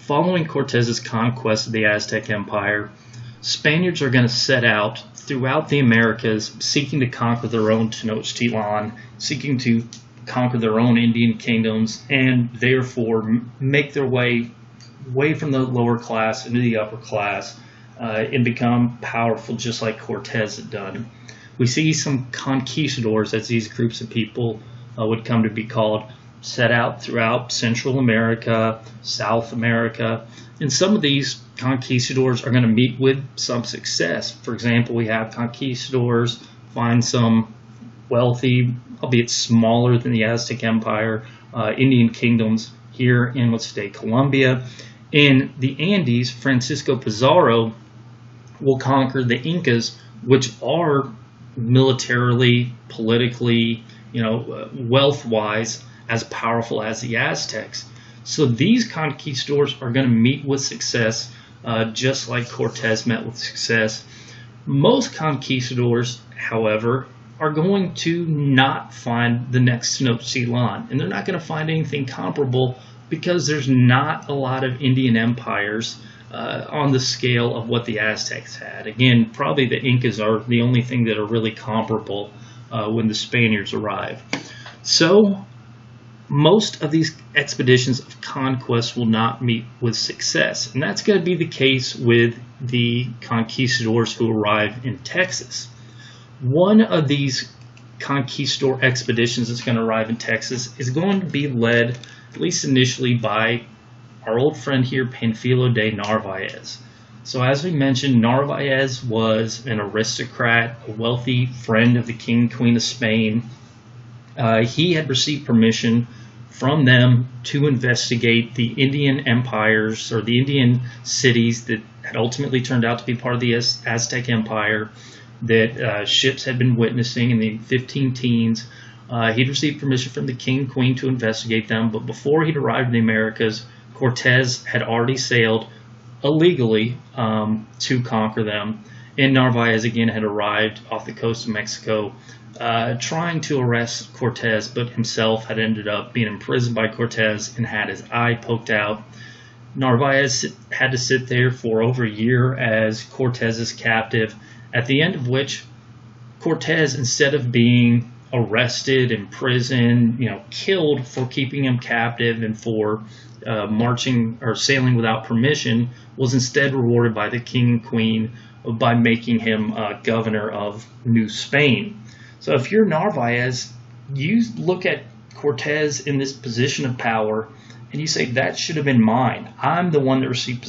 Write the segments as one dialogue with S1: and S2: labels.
S1: following Cortez's conquest of the Aztec Empire, Spaniards are going to set out throughout the Americas seeking to conquer their own Tenochtitlan, seeking to conquer their own Indian kingdoms, and therefore make their way away from the lower class into the upper class and become powerful just like Cortez had done. We see some conquistadors, as these groups of people would come to be called, set out throughout Central America, South America, and some of these conquistadors are going to meet with some success. For example, we have conquistadors find some wealthy, albeit smaller than the Aztec Empire, Indian kingdoms here in what's today Colombia. In the Andes, Francisco Pizarro will conquer the Incas, which are militarily, politically, wealth-wise, as powerful as the Aztecs. So these conquistadors are going to meet with success, just like Cortez met with success. Most conquistadors, however, are going to not find the next Tenochtitlan, and they're not going to find anything comparable because there's not a lot of Indian empires on the scale of what the Aztecs had. Again, probably the Incas are the only thing that are really comparable when the Spaniards arrive. So most of these expeditions of conquest will not meet with success, and that's going to be the case with the conquistadors who arrive in Texas. One of these conquistador expeditions that's going to arrive in Texas is going to be led, at least initially, by our old friend here, Panfilo de Narvaez. So as we mentioned, Narvaez was an aristocrat, a wealthy friend of the King and Queen of Spain. He had received permission from them to investigate the Indian empires, or the Indian cities that had ultimately turned out to be part of the Aztec Empire that ships had been witnessing in the 15 teens. He'd received permission from the King and Queen to investigate them, but before he'd arrived in the Americas, Cortez had already sailed illegally to conquer them, and Narvaez again had arrived off the coast of Mexico trying to arrest Cortez, but himself had ended up being imprisoned by Cortez and had his eye poked out. Narvaez had to sit there for over a year as Cortez's captive, at the end of which Cortez, instead of being arrested, imprisoned, killed for keeping him captive and for marching or sailing without permission, was instead rewarded by the King and Queen by making him governor of New Spain. So if you're Narvaez, you look at Cortez in this position of power and you say, that should have been mine. I'm the one that received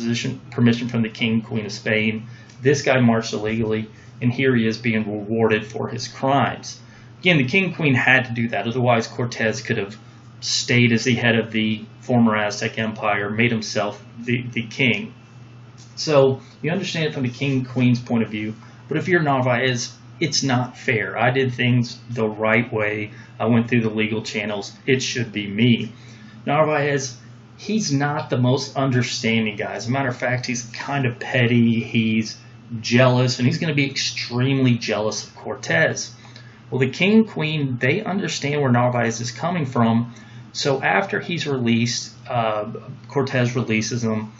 S1: permission from the King and Queen of Spain. This guy marched illegally, and here he is being rewarded for his crimes. Again, the King and Queen had to do that. Otherwise, Cortez could have stayed as the head of the former Aztec Empire, made himself the king. So you understand it from the King and Queen's point of view. But if you're Narvaez, it's not fair. I did things the right way. I went through the legal channels. It should be me. Narvaez, he's not the most understanding guy. As a matter of fact, he's kind of petty. He's jealous, and he's going to be extremely jealous of Cortez. Well, the King and Queen, they understand where Narvaez is coming from. So after he's released, Cortez releases him,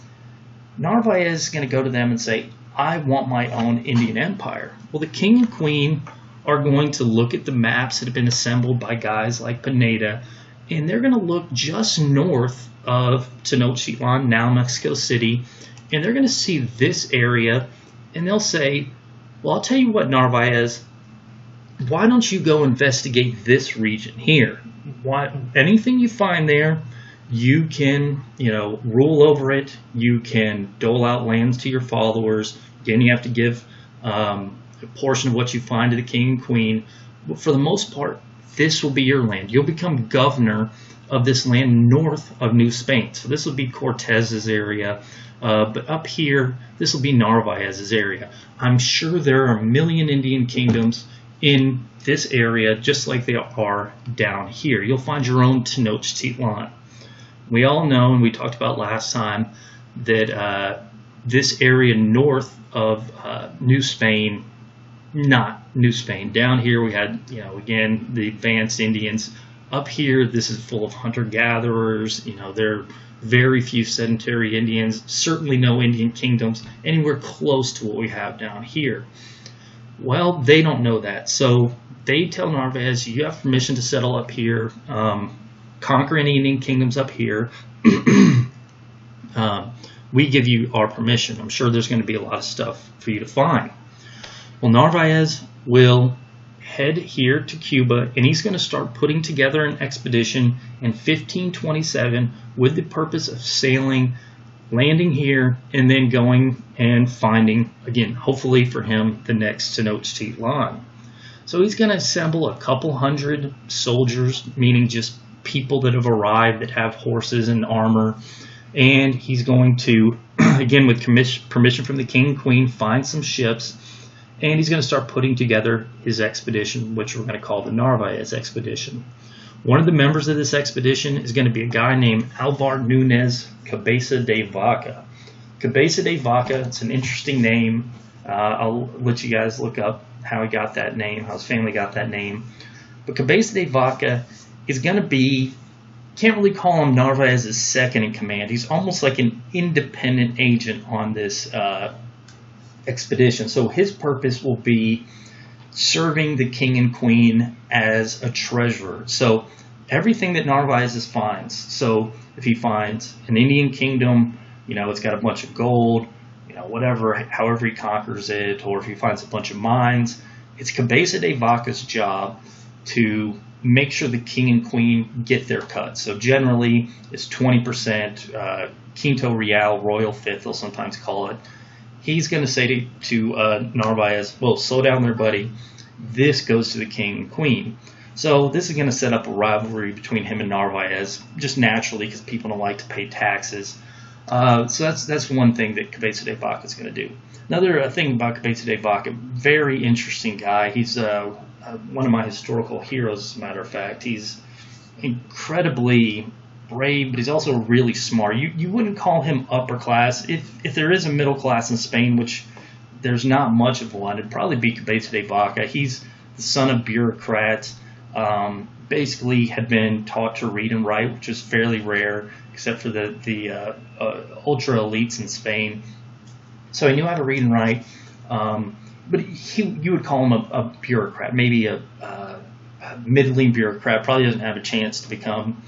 S1: Narvaez is going to go to them and say, I want my own Indian empire. Well, the King and Queen are going to look at the maps that have been assembled by guys like Pineda, and they're going to look just north of Tenochtitlan, now Mexico City, and they're going to see this area, and they'll say, well, I'll tell you what, Narvaez, why don't you go investigate this region here? Anything you find there, you can, rule over it. You can dole out lands to your followers. Again, you have to give a portion of what you find to the King and Queen. But for the most part, this will be your land. You'll become governor of this land north of New Spain. So this will be Cortez's area. But up here, this will be Narvaez's area. I'm sure there are a million Indian kingdoms in this area, just like they are down here. You'll find your own Tenochtitlan. We all know, and we talked about last time, that this area north of New Spain, not New Spain, down here we had, again, the advanced Indians. Up here, this is full of hunter-gatherers. You know, there are very few sedentary Indians, certainly no Indian kingdoms anywhere close to what we have down here. Well, they don't know that, so they tell Narvaez, you have permission to settle up here, conquer any Indian kingdoms up here. We give you our permission. I'm sure there's going to be a lot of stuff for you to find. Well, Narvaez will head here to Cuba, and he's going to start putting together an expedition in 1527 with the purpose of sailing, landing here, and then going and finding, again, hopefully for him, the next Tenochtitlan. So he's going to assemble a couple hundred soldiers, meaning just people that have arrived that have horses and armor, and he's going to, again, with permission from the king and queen, find some ships, and he's going to start putting together his expedition, which we're going to call the Narvaez expedition. One of the members of this expedition is going to be a guy named Alvar Nuñez Cabeza de Vaca. Cabeza de Vaca, it's an interesting name. I'll let you guys look up how he got that name, how his family got that name. But Cabeza de Vaca is going to be, can't really call him Narvaez's second in command. He's almost like an independent agent on this expedition. So his purpose will be serving the king and queen as a treasurer. So everything that Narvaez finds, so if he finds an Indian kingdom, you know, it's got a bunch of gold, you know, whatever, however he conquers it, or if he finds a bunch of mines, it's Cabeza de Vaca's job to make sure the king and queen get their cut. So generally it's 20%, quinto real, royal fifth, they'll sometimes call it. He's going to say to Narvaez, well, slow down there, buddy. This goes to the king and queen. So this is going to set up a rivalry between him and Narvaez, just naturally, because people don't like to pay taxes. So that's one thing that Cabeza de Vaca is going to do. Another thing about Cabeza de Vaca, very interesting guy. He's one of my historical heroes, as a matter of fact. He's incredibly brave, but he's also really smart. You wouldn't call him upper class. If there is a middle class in Spain, which there's not much of one, it'd probably be Cabeza de Vaca. He's the son of bureaucrats, basically had been taught to read and write, which is fairly rare, except for the ultra elites in Spain. So he knew how to read and write, but you would call him a bureaucrat, maybe a middling bureaucrat. Probably doesn't have a chance to become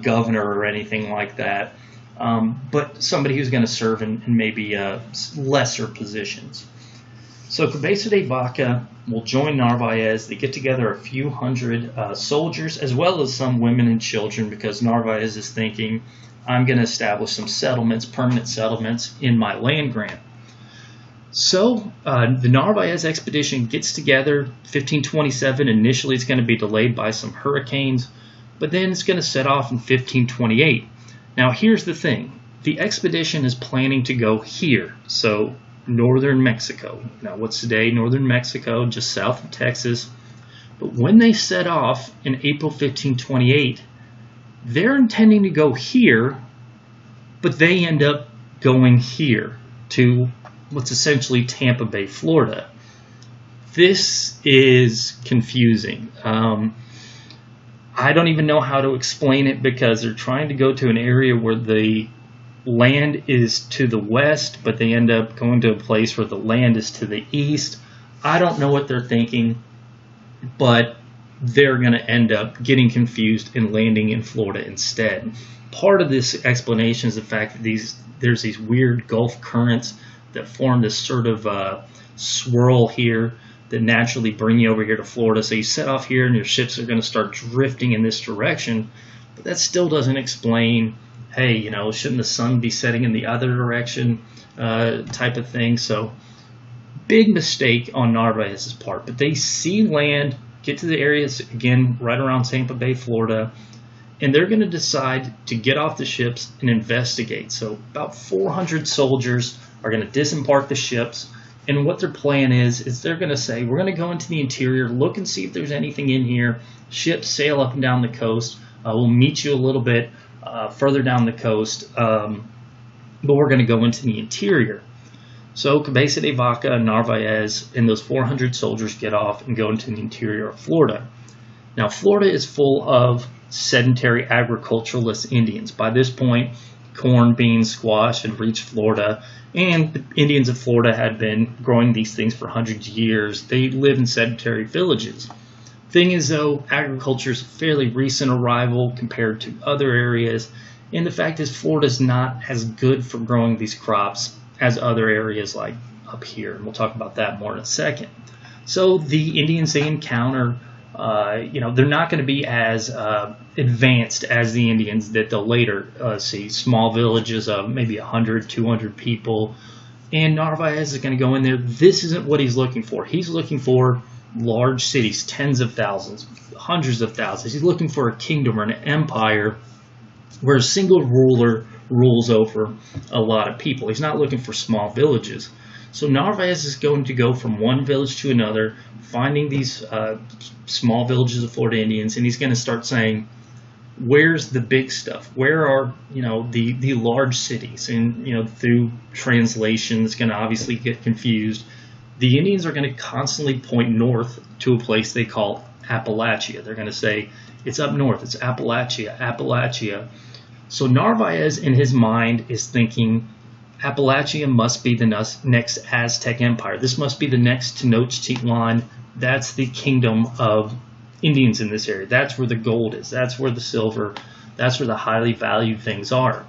S1: governor or anything like that, but somebody who's going to serve in maybe lesser positions. So Cabeza de Vaca will join Narvaez. They get together a few hundred soldiers, as well as some women and children, because Narvaez is thinking, I'm going to establish some settlements, permanent settlements, in my land grant. So the Narvaez expedition gets together 1527. Initially, it's going to be delayed by some hurricanes, but then it's going to set off in 1528. Now, here's the thing. The expedition is planning to go here, so northern Mexico. Now, what's today northern Mexico, just south of Texas. But when they set off in April 1528, they're intending to go here, but they end up going here to what's essentially Tampa Bay, Florida. This is confusing. I don't even know how to explain it, because they're trying to go to an area where the land is to the west, but they end up going to a place where the land is to the east. I don't know what they're thinking, but they're going to end up getting confused and landing in Florida instead. Part of this explanation is the fact that there's these weird Gulf currents that form this sort of swirl here that naturally bring you over here to Florida. So you set off here and your ships are going to start drifting in this direction, but that still doesn't explain, hey, you know, shouldn't the sun be setting in the other direction type of thing. So big mistake on Narvaez's part, but they see land, get to the areas, again, right around Tampa Bay, Florida, and they're going to decide to get off the ships and investigate. So about 400 soldiers are going to disembark the ships, and what their plan is they're going to say, we're going to go into the interior, look and see if there's anything in here. Ships sail up and down the coast. We'll meet you a little bit further down the coast, but we're going to go into the interior. So Cabeza de Vaca and Narvaez and those 400 soldiers get off and go into the interior of Florida. Now, Florida is full of sedentary agriculturalist Indians. By this point, corn, beans, squash had reached Florida, and the Indians of Florida had been growing these things for hundreds of years. They live in sedentary villages. Thing is, though, agriculture is a fairly recent arrival compared to other areas, and the fact is Florida is not as good for growing these crops as other areas like up here, and we'll talk about that more in a second. So the Indians they encounter, they're not going to be as advanced as the Indians that they'll later see. Small villages of maybe 100, 200 people, and Narvaez is going to go in there. This isn't what he's looking for. He's looking for large cities, tens of thousands, hundreds of thousands. He's looking for a kingdom or an empire where a single ruler rules over a lot of people. He's not looking for small villages. So Narvaez is going to go from one village to another, finding these small villages of Florida Indians, and he's going to start saying, where's the big stuff? Where are, the large cities? And, through translation, it's going to obviously get confused. The Indians are going to constantly point north to a place they call Appalachia. They're going to say, it's up north, it's Appalachia, Appalachia. So Narvaez, in his mind, is thinking, Appalachia must be the next Aztec Empire. This must be the next Tenochtitlan. That's the kingdom of Indians in this area. That's where the gold is. That's where the silver, that's where the highly valued things are.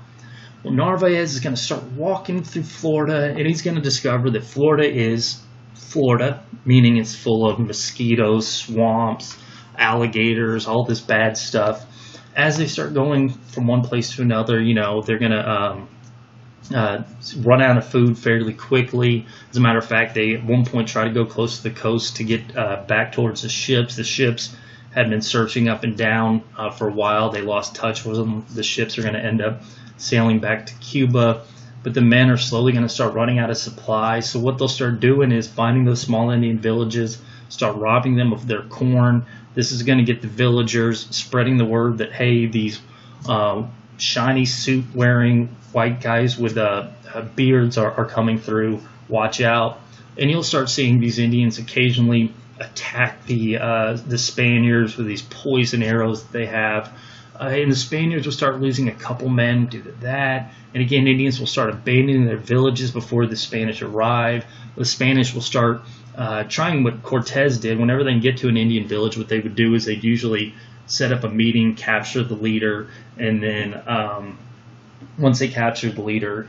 S1: Well, Narvaez is going to start walking through Florida, and he's going to discover that Florida is Florida, meaning it's full of mosquitoes, swamps, alligators, all this bad stuff. As they start going from one place to another, they're going to run out of food fairly quickly. As a matter of fact, they at one point try to go close to the coast to get back towards the ships. The ships had been searching up and down for a while. They lost touch with them. The ships are going to end up sailing back to Cuba. But the men are slowly going to start running out of supplies. So what they'll start doing is finding those small Indian villages, start robbing them of their corn. This is going to get the villagers spreading the word that, hey, these shiny suit-wearing white guys with beards are coming through. Watch out. And you'll start seeing these Indians occasionally attack the Spaniards with these poison arrows that they have. And the Spaniards will start losing a couple men due to that. And again, Indians will start abandoning their villages before the Spanish arrive. The Spanish will start trying what Cortez did. Whenever they can get to an Indian village, what they would do is they'd usually set up a meeting, capture the leader, and then once they capture the leader,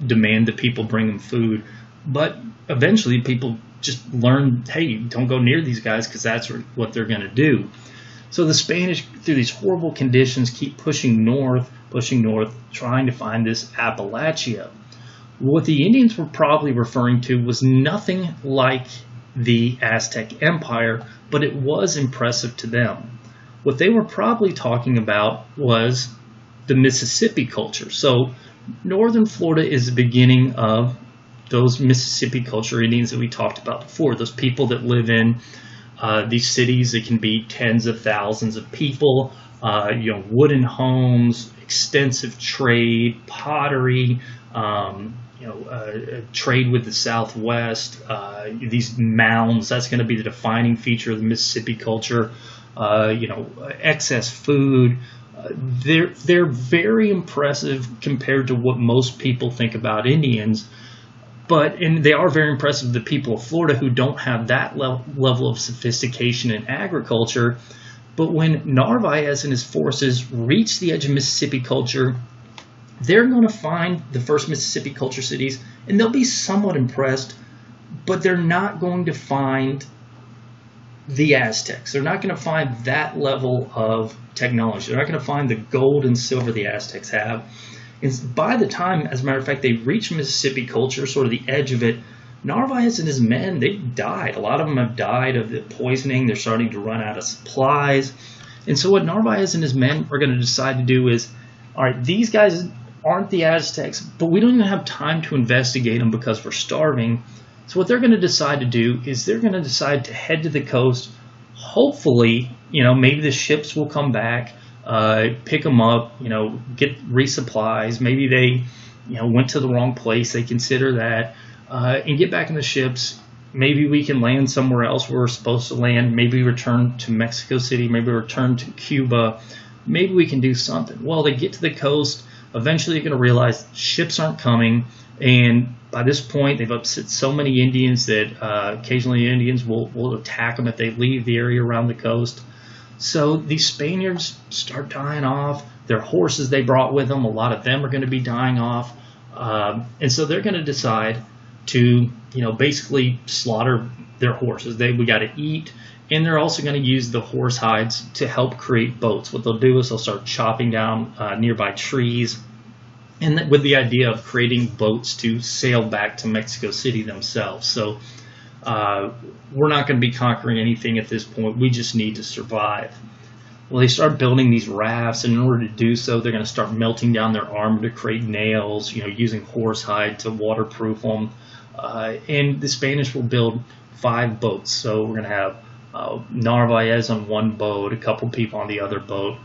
S1: demand that people bring them food. But eventually people just learn, hey, don't go near these guys because that's what they're going to do. So the Spanish, through these horrible conditions, keep pushing north, trying to find this Appalachia. What the Indians were probably referring to was nothing like the Aztec Empire, but it was impressive to them. What they were probably talking about was the Mississippi culture. So northern Florida is the beginning of those Mississippi culture Indians that we talked about before, those people that live in these cities. It can be tens of thousands of people, wooden homes, extensive trade, pottery, trade with the Southwest, these mounds. That's going to be the defining feature of the Mississippi culture. Excess food. They're very impressive compared to what most people think about Indians. And they are very impressive to the people of Florida who don't have that level of sophistication in agriculture. But when Narvaez and his forces reach the edge of Mississippi culture, they're going to find the first Mississippi culture cities, and they'll be somewhat impressed, but they're not going to find the Aztecs. They're not going to find that level of technology. They're not going to find the gold and silver the Aztecs have. And by the time, as a matter of fact, they reach Mississippi culture, sort of the edge of it, Narvaez and his men, they died. A lot of them have died of the poisoning. They're starting to run out of supplies. And so what Narvaez and his men are going to decide to do is, all right, these guys aren't the Aztecs, but we don't even have time to investigate them because we're starving. So what they're going to decide to do is they're going to decide to head to the coast. Hopefully, maybe the ships will come back, pick them up, get resupplies. Maybe they, went to the wrong place. They consider that, and get back in the ships. Maybe we can land somewhere else where we're supposed to land. Maybe return to Mexico City. Maybe return to Cuba. maybe we can do something. Well, they get to the coast. Eventually, they're going to realize ships aren't coming. And by this point, they've upset so many Indians that occasionally Indians will attack them if they leave the area around the coast. So these Spaniards start dying off. Their horses they brought with them, a lot of them are going to be dying off. And so they're going to decide to, basically slaughter their horses. We got to eat. And they're also going to use the horse hides to help create boats. What they'll do is they'll start chopping down nearby trees, and with the idea of creating boats to sail back to Mexico City themselves. So we're not going to be conquering anything at this point. We just need to survive. Well, they start building these rafts, and in order to do so, they're going to start melting down their armor to create nails, using horsehide to waterproof them. And the Spanish will build 5 boats. So we're going to have Narvaez on one boat, a couple people on the other boat,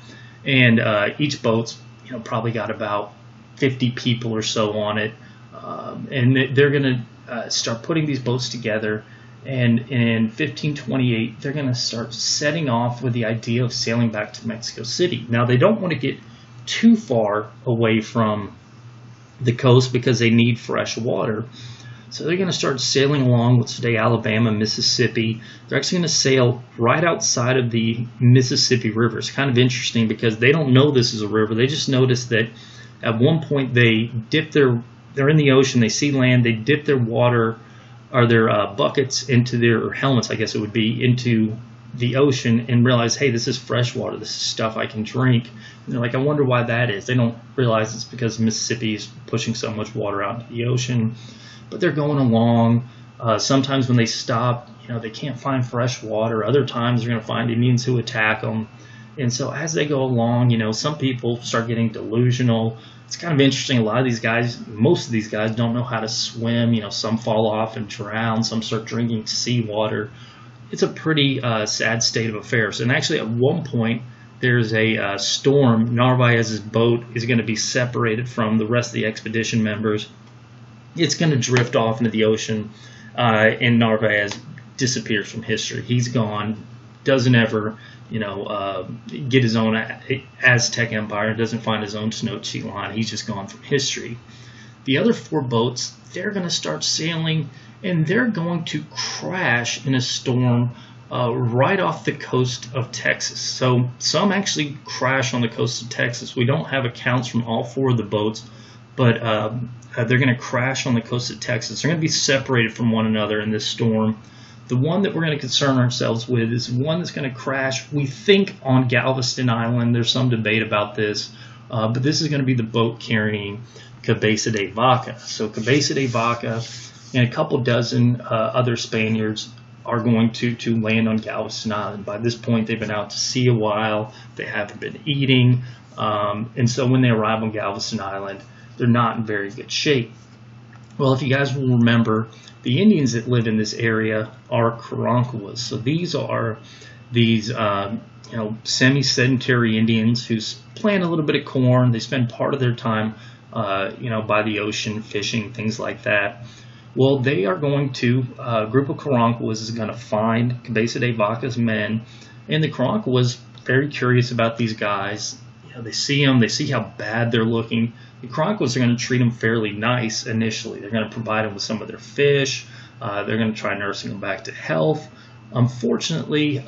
S1: and each boat's probably got about 50 people or so on it, and they're going to start putting these boats together. And in 1528, they're going to start setting off with the idea of sailing back to Mexico City. Now, they don't want to get too far away from the coast because they need fresh water. So they're going to start sailing along with today Alabama, Mississippi. They're actually going to sail right outside of the Mississippi River. It's kind of interesting because they don't know this is a river. They just notice that at one point they're in the ocean, they see land, they dip their water or their buckets into their helmets, I guess it would be, into the ocean and realize, hey, this is fresh water. This is stuff I can drink. And they're like, I wonder why that is. They don't realize it's because Mississippi is pushing so much water out into the ocean. But they're going along. Sometimes when they stop, they can't find fresh water. Other times they're going to find Indians who attack them. And so as they go along, some people start getting delusional. It's kind of interesting. A lot of these guys, most of these guys don't know how to swim. Some fall off and drown. Some start drinking seawater. It's a pretty sad state of affairs. And actually at one point, there's a storm. Narvaez's boat is going to be separated from the rest of the expedition members. It's going to drift off into the ocean, and Narvaez disappears from history. He's gone, doesn't ever, get his own Aztec empire, doesn't find his own Tenochtitlan. He's just gone from history. The other 4 boats, they're going to start sailing, and they're going to crash in a storm right off the coast of Texas. So some actually crash on the coast of Texas. We don't have accounts from all 4 of the boats, but they're going to crash on the coast of Texas. They're going to be separated from one another in this storm. The one that we're going to concern ourselves with is one that's going to crash, we think, on Galveston Island. There's some debate about this, but this is going to be the boat carrying Cabeza de Vaca. So Cabeza de Vaca and a couple dozen other Spaniards are going to land on Galveston Island. By this point, they've been out to sea a while. They haven't been eating. And so when they arrive on Galveston Island, they're not in very good shape. Well, if you guys will remember, the Indians that live in this area are Caronquas. So these are semi-sedentary Indians who plant a little bit of corn. They spend part of their time, by the ocean, fishing, things like that. Well, they are going to, a group of Caronquas is going to find Cabeza de Vaca's men, and the Caronquas very curious about these guys. They see them, they see how bad they're looking. The Caronquas are going to treat them fairly nice initially. They're going to provide them with some of their fish. They're going to try nursing them back to health. Unfortunately,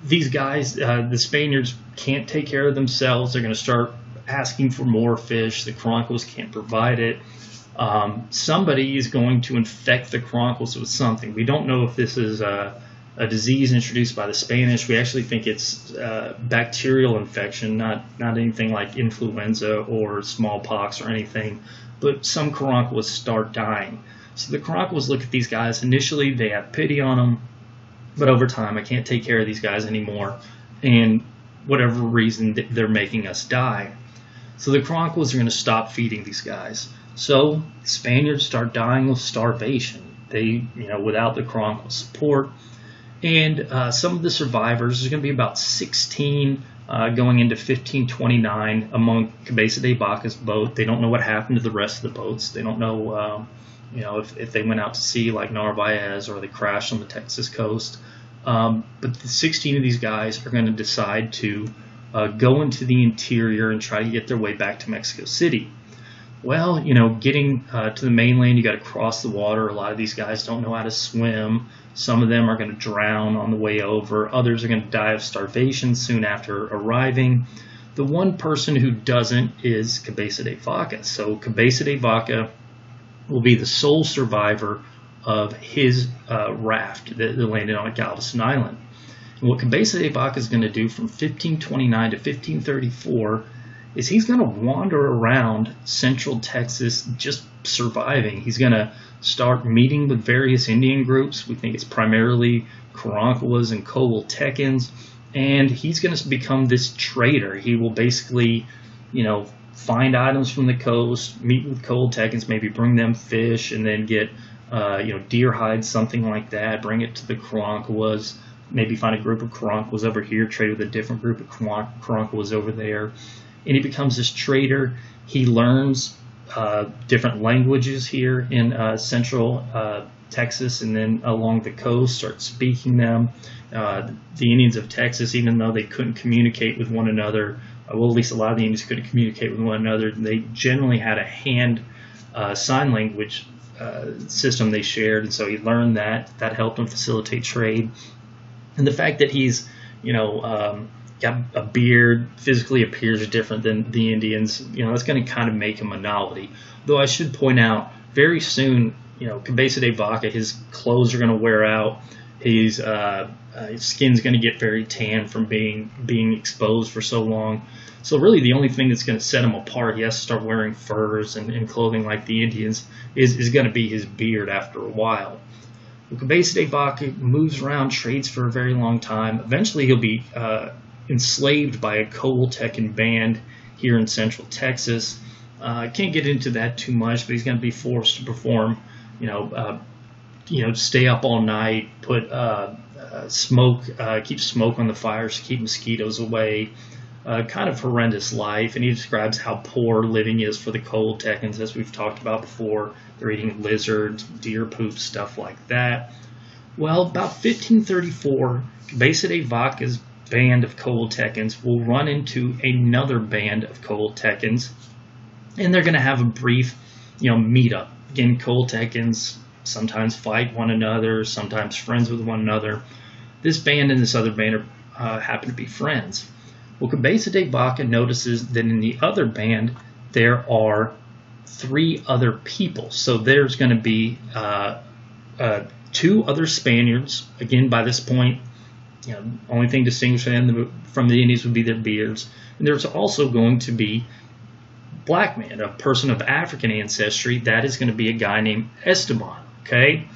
S1: these guys, the Spaniards, can't take care of themselves. They're going to start asking for more fish. The Caronquas can't provide it. Somebody is going to infect the Caronquas with something. We don't know if this is a disease introduced by the Spanish. We actually think it's bacterial infection, not anything like influenza or smallpox or anything, but some Caronquas start dying. So the Caronquas look at these guys. Initially, they have pity on them, but over time, I can't take care of these guys anymore, and whatever reason, they're making us die. So the Caronquas are going to stop feeding these guys. So the Spaniards start dying of starvation. They, without the Caronquas support. And some of the survivors, there's going to be about 16 going into 1529 among Cabeza de Vaca's boat. They don't know what happened to the rest of the boats. They don't know, if they went out to sea like Narvaez or they crashed on the Texas coast. But the 16 of these guys are going to decide to go into the interior and try to get their way back to Mexico City. Well, getting to the mainland, you got to cross the water. A lot of these guys don't know how to swim. Some of them are going to drown on the way over. Others are going to die of starvation soon after arriving. The one person who doesn't is Cabeza de Vaca. So Cabeza de Vaca will be the sole survivor of his raft that landed on Galveston Island. And what Cabeza de Vaca is going to do from 1529 to 1534 is he's going to wander around central Texas just surviving. He's going to start meeting with various Indian groups. We think it's primarily Karankawas and Coahuiltecans, and he's going to become this trader. He will basically, find items from the coast, meet with Coahuiltecans, maybe bring them fish, and then get, deer hides, something like that, bring it to the Karankawas, maybe find a group of Karankawas over here, trade with a different group of Karankawas over there. And he becomes this trader. He learns different languages here in central Texas, and then along the coast starts speaking them. The Indians of Texas, even though they couldn't communicate with one another, well, at least a lot of the Indians couldn't communicate with one another, they generally had a hand sign language system they shared, and so he learned that. That helped him facilitate trade. And the fact that he's, got a beard, physically appears different than the Indians, that's going to kind of make him a novelty. Though I should point out, very soon, Cabeza de Vaca, his clothes are going to wear out. His skin's going to get very tan from being exposed for so long. So really the only thing that's going to set him apart, he has to start wearing furs and clothing like the Indians, is going to be his beard after a while. Cabeza de Vaca moves around, trades for a very long time. Eventually he'll be enslaved by a Coahuiltecan band here in central Texas. I can't get into that too much, but he's going to be forced to perform, stay up all night, put keep smoke on the fires, keep mosquitoes away. Kind of horrendous life, and he describes how poor living is for the Coahuiltecans, as we've talked about before. They're eating lizards, deer poop, stuff like that. Well, about 1534, Cabeza de Vaca's band of Coahuiltecans will run into another band of Coahuiltecans, and they're going to have a brief, meetup. Again, Coahuiltecans sometimes fight one another, sometimes friends with one another. This band and this other band happen to be friends. Well, Cabeza de Vaca notices that in the other band there are 3 other people. So there's going to be 2 other Spaniards. Again, by this point, only thing distinguishing them from the Indians would be their beards. And there's also going to be black man, a person of African ancestry. That is going to be a guy named Esteban. Okay,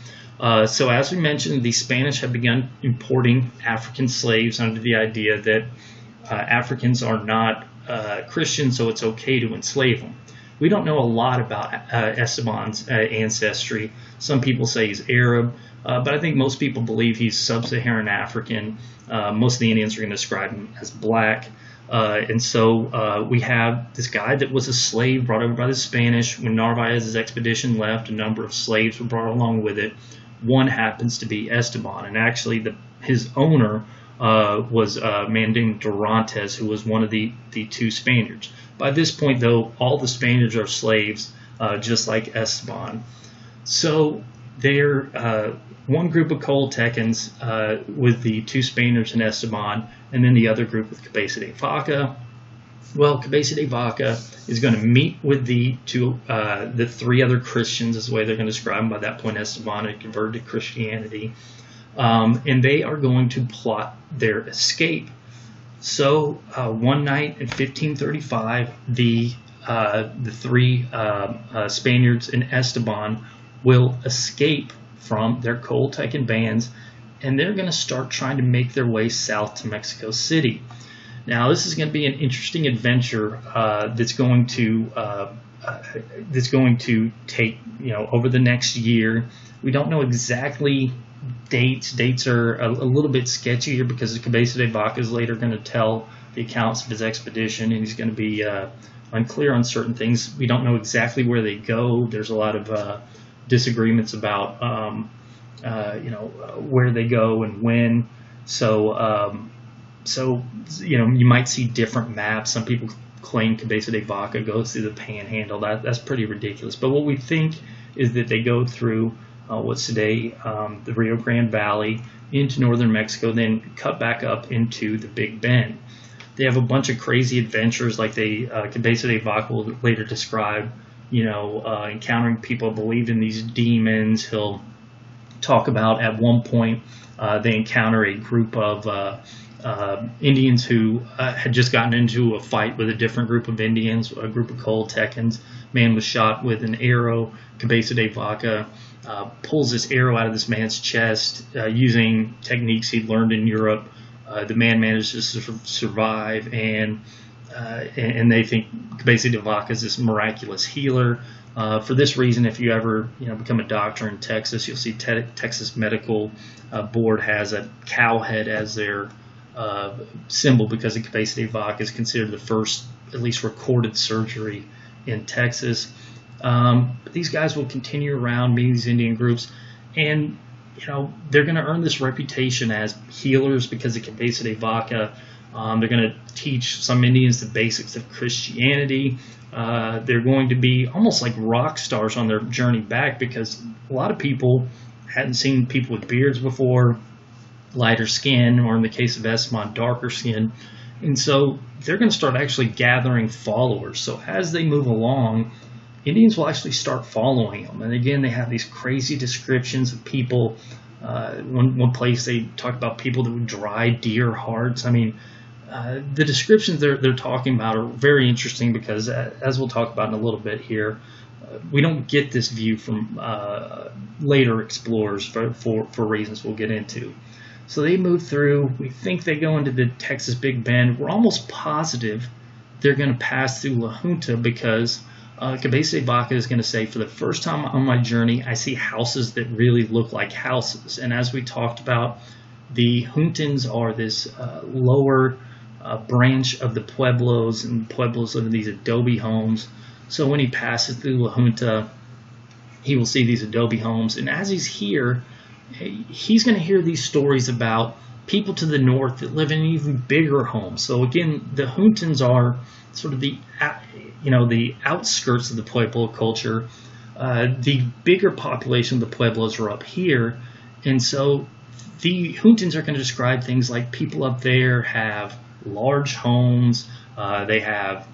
S1: so as we mentioned, the Spanish have begun importing African slaves under the idea that Africans are not Christian, so it's okay to enslave them. We don't know a lot about Esteban's ancestry. Some people say he's Arab, but I think most people believe he's sub-Saharan African. Most of the Indians are going to describe him as black. And so we have this guy that was a slave brought over by the Spanish. When Narvaez's expedition left, a number of slaves were brought along with it. One happens to be Esteban, and actually his owner was a man named Dorantes, who was one of the 2 Spaniards. By this point, though, all the Spaniards are slaves, just like Esteban. So they're one group of Coahuiltecans with the 2 Spaniards and Esteban, and then the other group with Cabeza de Vaca. Well, Cabeza de Vaca is going to meet with the 3 other Christians, is the way they're going to describe them. By that point, Esteban had converted to Christianity. And they are going to plot their escape. So one night in 1535, the 3 Spaniards and Esteban will escape from their Coahuiltecan bands, and they're going to start trying to make their way south to Mexico City. Now, this is going to be an interesting adventure that's going to take over the next year. We don't know exactly dates. Dates are a little bit sketchy here because Cabeza de Vaca is later going to tell the accounts of his expedition, and he's going to be unclear on certain things. We don't know exactly where they go. There's a lot of disagreements about where they go and when. So you might see different maps. Some people claim Cabeza de Vaca goes through the Panhandle. That's pretty ridiculous. But what we think is that they go through what's today the Rio Grande Valley into northern Mexico, then cut back up into the Big Bend. They have a bunch of crazy adventures, like Cabeza de Vaca will later describe, encountering people believed in these demons. He'll talk about at one point they encounter a group of Indians who had just gotten into a fight with a different group of Indians, a group of Coltecans. Man was shot with an arrow. Cabeza de Vaca pulls this arrow out of this man's chest using techniques he'd learned in Europe. The man manages to survive, and they think Cabeza de Vaca is this miraculous healer. For this reason, if you ever become a doctor in Texas, you'll see Texas Medical Board has a cow head as their symbol, because the Cabeza de Vaca is considered the first, at least, recorded surgery in Texas. But these guys will continue around meeting these Indian groups, and they're going to earn this reputation as healers because of Cabeza de Vaca. They're going to teach some Indians the basics of Christianity. They're going to be almost like rock stars on their journey back, because a lot of people hadn't seen people with beards before, lighter skin, or in the case of Esteban, darker skin. And so they're going to start actually gathering followers. So as they move along, Indians will actually start following them. And again, they have these crazy descriptions of people. One place they talk about people that would dry deer hearts. I mean, the descriptions they're talking about are very interesting, because as we'll talk about in a little bit here, we don't get this view from later explorers for reasons we'll get into. So they move through. We think they go into the Texas Big Bend. We're almost positive they're going to pass through La Junta, because Cabeza de Vaca is going to say, for the first time on my journey, I see houses that really look like houses. And as we talked about, the Juntans are this lower branch of the Pueblos, and Pueblos live in these adobe homes. So when he passes through La Junta, he will see these adobe homes. And as he's here, he's going to hear these stories about people to the north that live in even bigger homes. So again, the Juntans are sort of the outskirts of the Pueblo culture. The bigger population of the Pueblos are up here, and so the Juntans are going to describe things like people up there have large homes. They have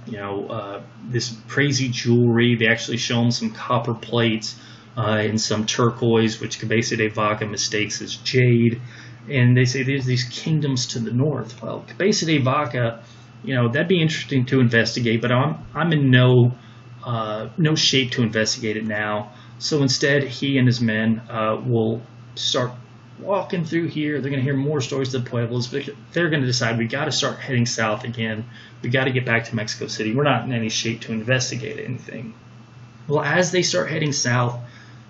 S1: this crazy jewelry. They actually show them some copper plates and some turquoise, which Cabeza de Vaca mistakes as jade. And they say there's these kingdoms to the north. Well, Cabeza de Vaca, that'd be interesting to investigate, but I'm in no shape to investigate it now. So instead, he and his men will start walking through here. They're going to hear more stories of the Pueblos, but they're going to decide we got to start heading south again. We got to get back to Mexico City. We're not in any shape to investigate anything. Well, as they start heading south,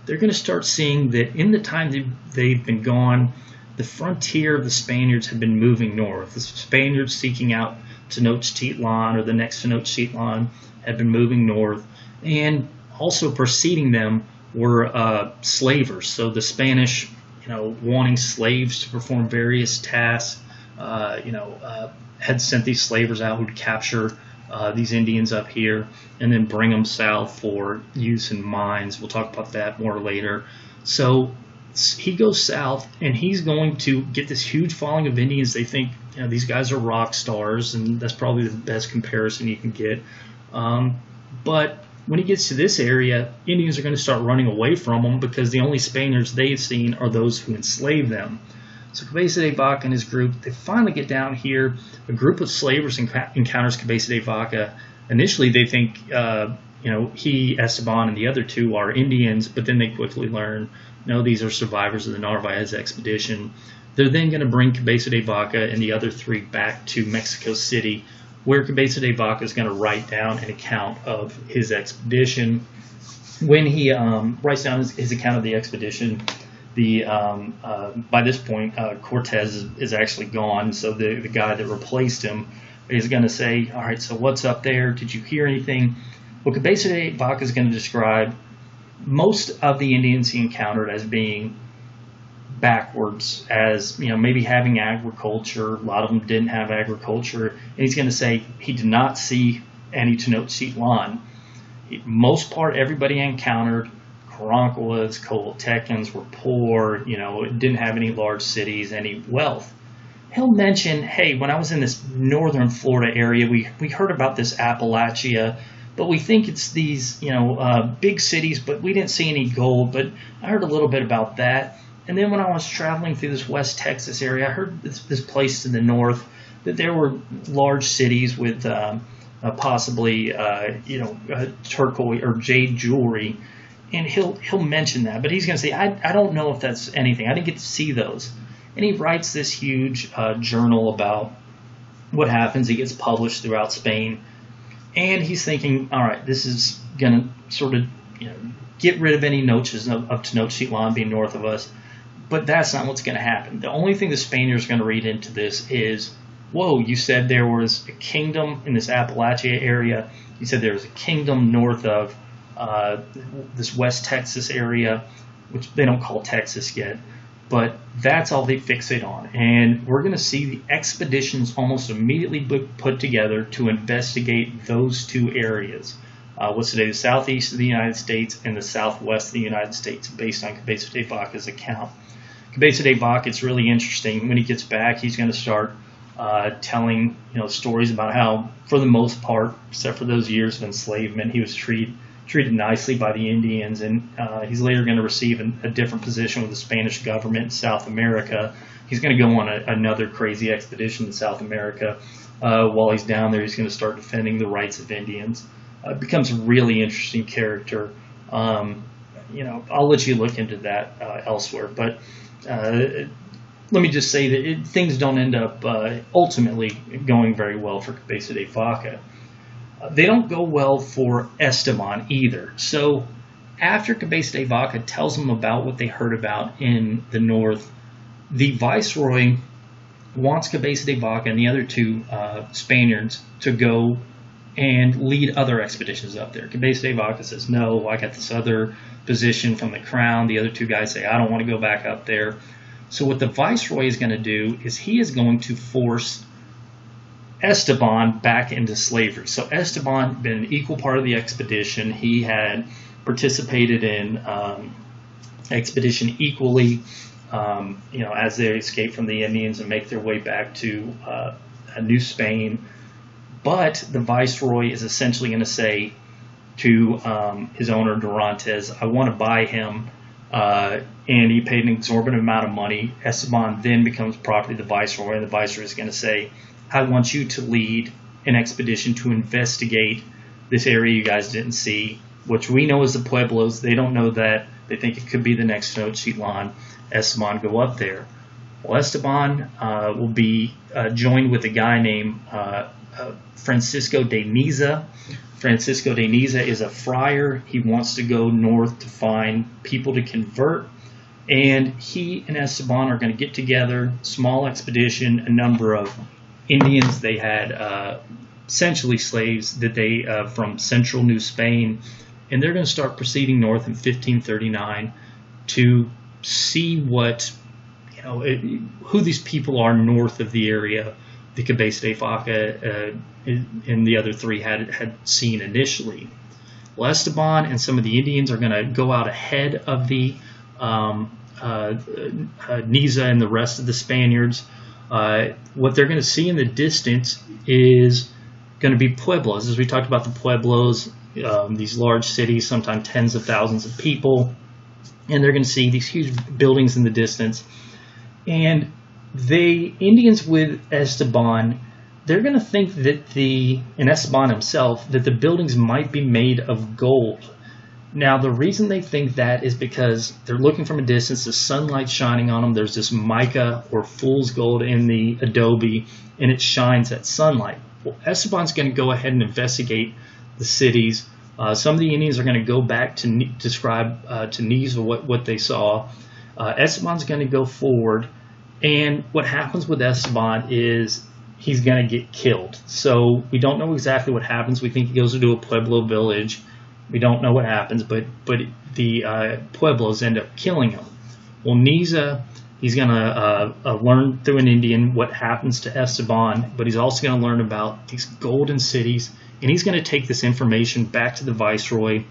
S1: they're going to start seeing that in the time they've been gone, the frontier of the Spaniards have been moving north. The Spaniards seeking out Tenochtitlan, or the next Tenochtitlan, had been moving north, and also preceding them were slavers. So the Spanish, wanting slaves to perform various tasks, had sent these slavers out who'd capture these Indians up here and then bring them south for use in mines. We'll talk about that more later. So he goes south, and he's going to get this huge following of Indians. They think these guys are rock stars, and that's probably the best comparison you can get. But when he gets to this area, Indians are going to start running away from him, because the only Spaniards they've seen are those who enslaved them. So Cabeza de Vaca and his group, they finally get down here. A group of slavers encounters Cabeza de Vaca. Initially, they think he, Esteban, and the other two are Indians, but then they quickly learn, no, these are survivors of the Narvaez expedition. They're then going to bring Cabeza de Vaca and the other three back to Mexico City, where Cabeza de Vaca is going to write down an account of his expedition. When he writes down his account of the expedition, by this point, Cortez is actually gone, so the guy that replaced him is going to say, all right, so what's up there? Did you hear anything? Well, Cabeza de Vaca is going to describe most of the Indians he encountered as being backwards as, maybe having agriculture. A lot of them didn't have agriculture. And he's going to say he did not see any Tenochtitlan. Most part, everybody encountered Caronquas, Coatecans were poor, didn't have any large cities, any wealth. He'll mention, hey, when I was in this northern Florida area, we heard about this Appalachia, but we think it's these, big cities, but we didn't see any gold, but I heard a little bit about that. And then when I was traveling through this West Texas area, I heard this place to the north that there were large cities with possibly, turquoise or jade jewelry. And he'll mention that, but he's going to say, I don't know if that's anything. I didn't get to see those. And he writes this huge journal about what happens. He gets published throughout Spain. And he's thinking, all right, this is going to sort of get rid of any notions of Tenochtitlan being north of us. But that's not what's going to happen. The only thing the Spaniards are going to read into this is, whoa, you said there was a kingdom in this Appalachia area. You said there was a kingdom north of this West Texas area, which they don't call Texas yet. But that's all they fixate on. And we're going to see the expeditions almost immediately put together to investigate those two areas. What's today the southeast of the United States and the southwest of the United States, based on Cabeza de Vaca's account. Cabeza de Vaca, it's really interesting. When he gets back, he's going to start telling stories about how, for the most part, except for those years of enslavement, he was treated nicely by the Indians, and he's later going to receive a different position with the Spanish government in South America. He's going to go on another crazy expedition in South America. While he's down there, he's going to start defending the rights of Indians. It becomes a really interesting character. I'll let you look into that elsewhere, but let me just say that things don't end up ultimately going very well for Cabeza de Vaca. They don't go well for Esteban either. So after Cabeza de Vaca tells them about what they heard about in the north, the viceroy wants Cabeza de Vaca and the other two Spaniards to go and lead other expeditions up there. Cabeza de Vaca says, no, I got this other position from the crown. The other two guys say, I don't want to go back up there. So what the viceroy is going to do is he is going to force Esteban back into slavery. So Esteban had been an equal part of the expedition. He had participated in expedition equally, as they escape from the Indians and make their way back to New Spain. But the viceroy is essentially going to say to his owner, Durantes, I want to buy him. And he paid an exorbitant amount of money. Esteban then becomes property of the viceroy, and the viceroy is going to say, I want you to lead an expedition to investigate this area you guys didn't see, which we know is the Pueblos. They don't know that. They think it could be the next Tenochtitlan. Esteban go up there. Well, Esteban will be joined with a guy named Francisco de Niza. Francisco de Niza is a friar. He wants to go north to find people to convert. And he and Esteban are going to get together, small expedition, a number of Indians. They had essentially slaves that they from central New Spain. And they're going to start proceeding north in 1539 to see what, who these people are north of the area the Cabeza de Vaca and the other three had seen initially. Well, Esteban and some of the Indians are going to go out ahead of the Niza and the rest of the Spaniards. What they're going to see in the distance is going to be Pueblos. As we talked about the Pueblos, these large cities, sometimes tens of thousands of people, and they're going to see these huge buildings in the distance. And the Indians with Esteban, they're going to think that and Esteban himself, that the buildings might be made of gold. Now, the reason they think that is because they're looking from a distance, the sunlight shining on them, there's this mica or fool's gold in the adobe, and it shines at sunlight. Well, Esteban's going to go ahead and investigate the cities. Some of the Indians are going to go back to describe to Niza what they saw. Esteban's going to go forward, and what happens with Esteban is he's going to get killed. So we don't know exactly what happens. We think he goes into a Pueblo village. We don't know what happens, but the Pueblos end up killing him. Well, Niza He's going to learn through an Indian what happens to Esteban, but he's also going to learn about these golden cities, and he's going to take this information back to the Viceroy,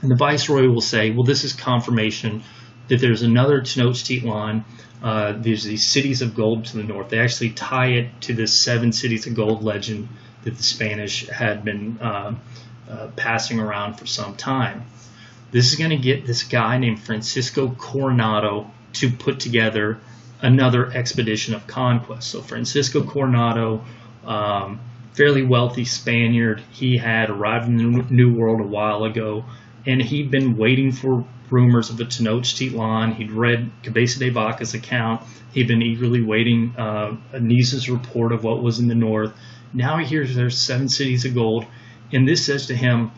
S1: and the Viceroy will say, well, this is confirmation that there's another Tenochtitlan. There's these cities of gold to the north. They actually tie it to this 7 cities of gold legend that the Spanish had been passing around for some time. This is going to get this guy named Francisco Coronado to put together another expedition of conquest. So Francisco Coronado, fairly wealthy Spaniard, he had arrived in the New World a while ago, and he'd been waiting for rumors of a Tenochtitlan. He'd read Cabeza de Vaca's account. He'd been eagerly waiting Niza's report of what was in the north. Now he hears there's 7 cities of gold, and this says to him,